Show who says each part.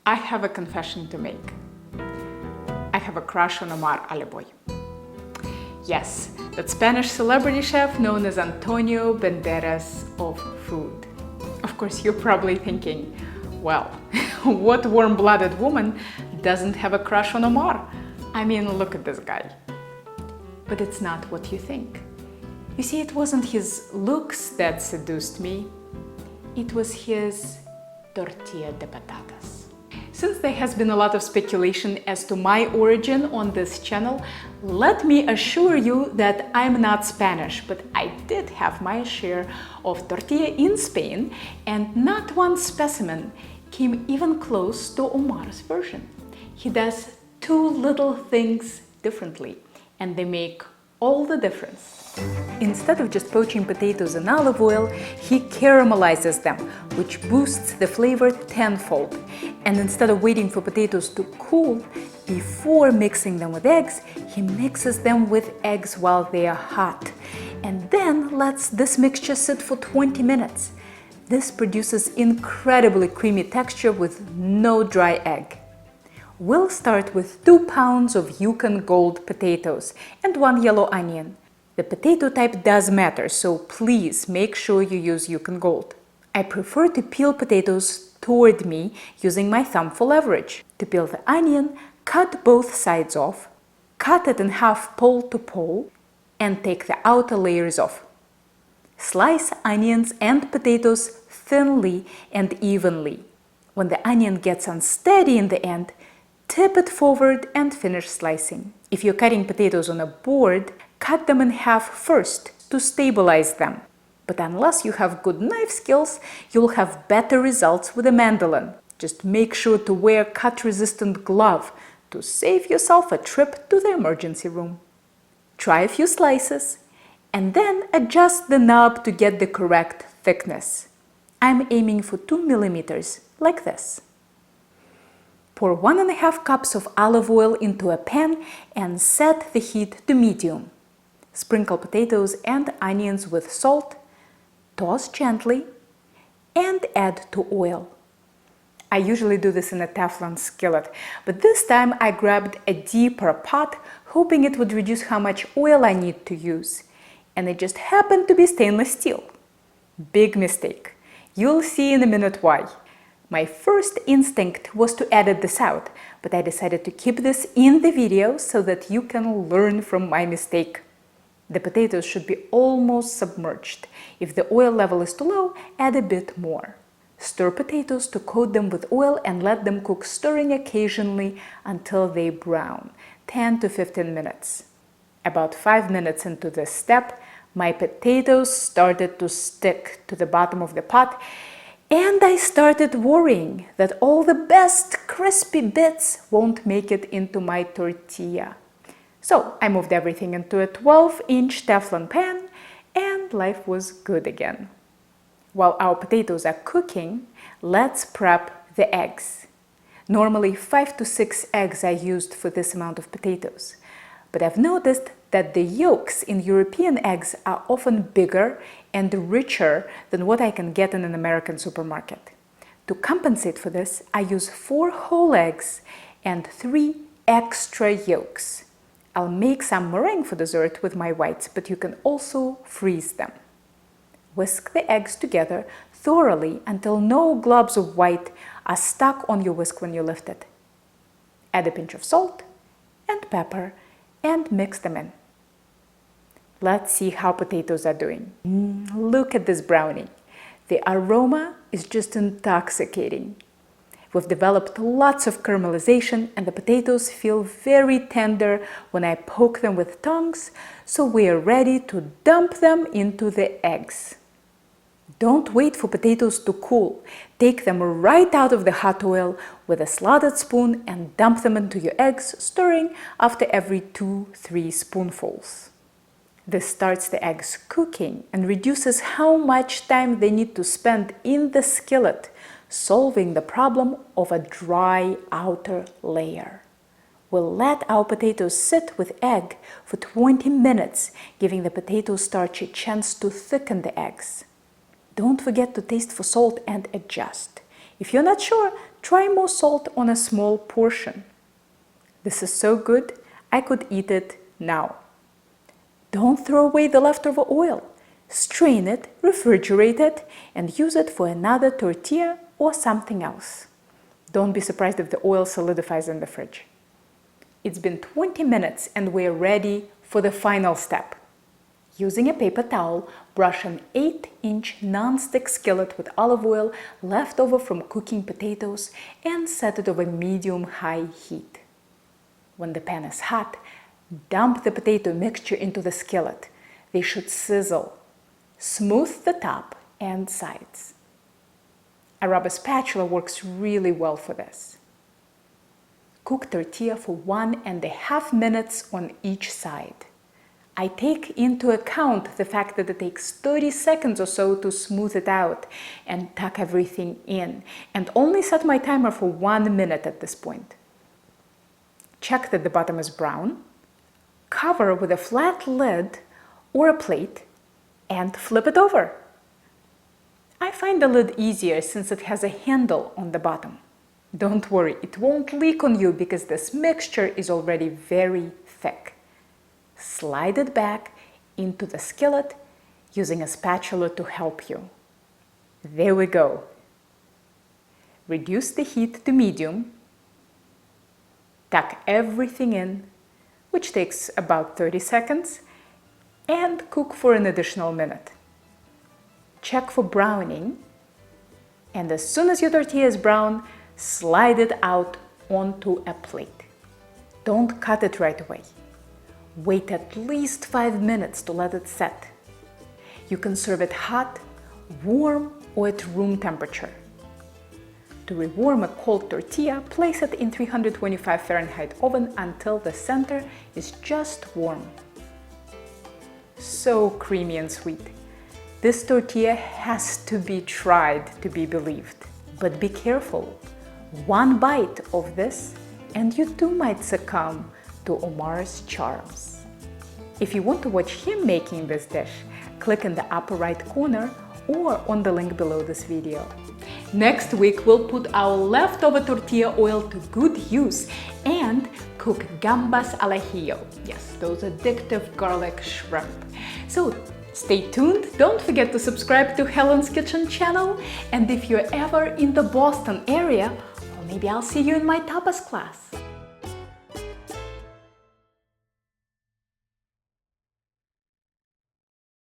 Speaker 1: I have a confession to make. I have a crush on Omar Allibhoy. Yes, that Spanish celebrity chef known as Antonio Banderas of food. Of course, you're probably thinking, well, what warm-blooded woman doesn't have a crush on Omar? I mean, look at this guy. But it's not what you think. You see, it wasn't his looks that seduced me. It was his Tortilla de Patatas. Since there has been a lot of speculation as to my origin on this channel, let me assure you that I'm not Spanish, but I did have my share of tortilla in Spain, and not one specimen came even close to Omar's version. He does two little things differently, and they make all the difference. Instead of just poaching potatoes in olive oil, he caramelizes them, which boosts the flavor tenfold. And instead of waiting for potatoes to cool before mixing them with eggs, he mixes them with eggs while they are hot, and then lets this mixture sit for 20 minutes. This produces incredibly creamy texture with no dry egg. We'll start with 2 pounds of Yukon Gold potatoes and 1 yellow onion. The potato type does matter, so please make sure you use Yukon Gold. I prefer to peel potatoes toward me using my thumb for leverage. To peel the onion, cut both sides off, cut it in half pole to pole, and take the outer layers off. Slice onions and potatoes thinly and evenly. When the onion gets unsteady in the end, tip it forward and finish slicing. If you're cutting potatoes on a board, cut them in half first to stabilize them. But unless you have good knife skills, you'll have better results with a mandolin. Just make sure to wear cut-resistant glove to save yourself a trip to the emergency room. Try a few slices and then adjust the knob to get the correct thickness. I'm aiming for 2 millimeters, like this. Pour 1½ cups of olive oil into a pan and set the heat to medium. Sprinkle potatoes and onions with salt, toss gently, and add to oil. I usually do this in a Teflon skillet, but this time I grabbed a deeper pot, hoping it would reduce how much oil I need to use. And it just happened to be stainless steel. Big mistake. You'll see in a minute why. My first instinct was to edit this out, but I decided to keep this in the video so that you can learn from my mistake. The potatoes should be almost submerged. If the oil level is too low, add a bit more. Stir potatoes to coat them with oil and let them cook, stirring occasionally until they brown, 10 to 15 minutes. About 5 minutes into this step, my potatoes started to stick to the bottom of the pot, and I started worrying that all the best crispy bits won't make it into my tortilla. So I moved everything into a 12-inch Teflon pan, and life was good again. While our potatoes are cooking, let's prep the eggs. Normally 5 to 6 eggs are used for this amount of potatoes, but I've noticed that the yolks in European eggs are often bigger and richer than what I can get in an American supermarket. To compensate for this, I use 4 whole eggs and 3 extra yolks. I'll make some meringue for dessert with my whites, but you can also freeze them. Whisk the eggs together thoroughly until no globs of white are stuck on your whisk when you lift it. Add a pinch of salt and pepper and mix them in. Let's see how potatoes are doing. Look at this browning. The aroma is just intoxicating. We've developed lots of caramelization, and the potatoes feel very tender when I poke them with tongs, so we are ready to dump them into the eggs. Don't wait for potatoes to cool. Take them right out of the hot oil with a slotted spoon and dump them into your eggs, stirring after every 2-3 spoonfuls. This starts the eggs cooking and reduces how much time they need to spend in the skillet, solving the problem of a dry outer layer. We'll let our potatoes sit with egg for 20 minutes, giving the potato starch a chance to thicken the eggs. Don't forget to taste for salt and adjust. If you're not sure, try more salt on a small portion. This is so good, I could eat it now. Don't throw away the leftover oil. Strain it, refrigerate it, and use it for another tortilla or something else. Don't be surprised if the oil solidifies in the fridge. It's been 20 minutes and we're ready for the final step. Using a paper towel, brush an 8-inch non-stick skillet with olive oil left over from cooking potatoes and set it over medium-high heat. When the pan is hot, dump the potato mixture into the skillet. They should sizzle. Smooth the top and sides. A rubber spatula works really well for this. Cook tortilla for 1.5 minutes on each side. I take into account the fact that it takes 30 seconds or so to smooth it out and tuck everything in, and only set my timer for 1 minute at this point. Check that the bottom is brown, cover with a flat lid or a plate, and flip it over. I find the lid easier since it has a handle on the bottom. Don't worry, it won't leak on you because this mixture is already very thick. Slide it back into the skillet using a spatula to help you. There we go. Reduce the heat to medium. Tuck everything in, which takes about 30 seconds, and cook for an additional minute. Check for browning, and as soon as your tortilla is brown, slide it out onto a plate. Don't cut it right away. Wait at least 5 minutes to let it set. You can serve it hot, warm, or at room temperature. To rewarm a cold tortilla, place it in 325 Fahrenheit oven until the center is just warm. So creamy and sweet. This tortilla has to be tried to be believed. But be careful. One bite of this and you too might succumb to Omar's charms. If you want to watch him making this dish, click in the upper right corner or on the link below this video. Next week, we'll put our leftover tortilla oil to good use and cook gambas al ajillo. Yes, those addictive garlic shrimp. So stay tuned. Don't forget to subscribe to Helen's Kitchen channel. And if you're ever in the Boston area, well, maybe I'll see you in my tapas class.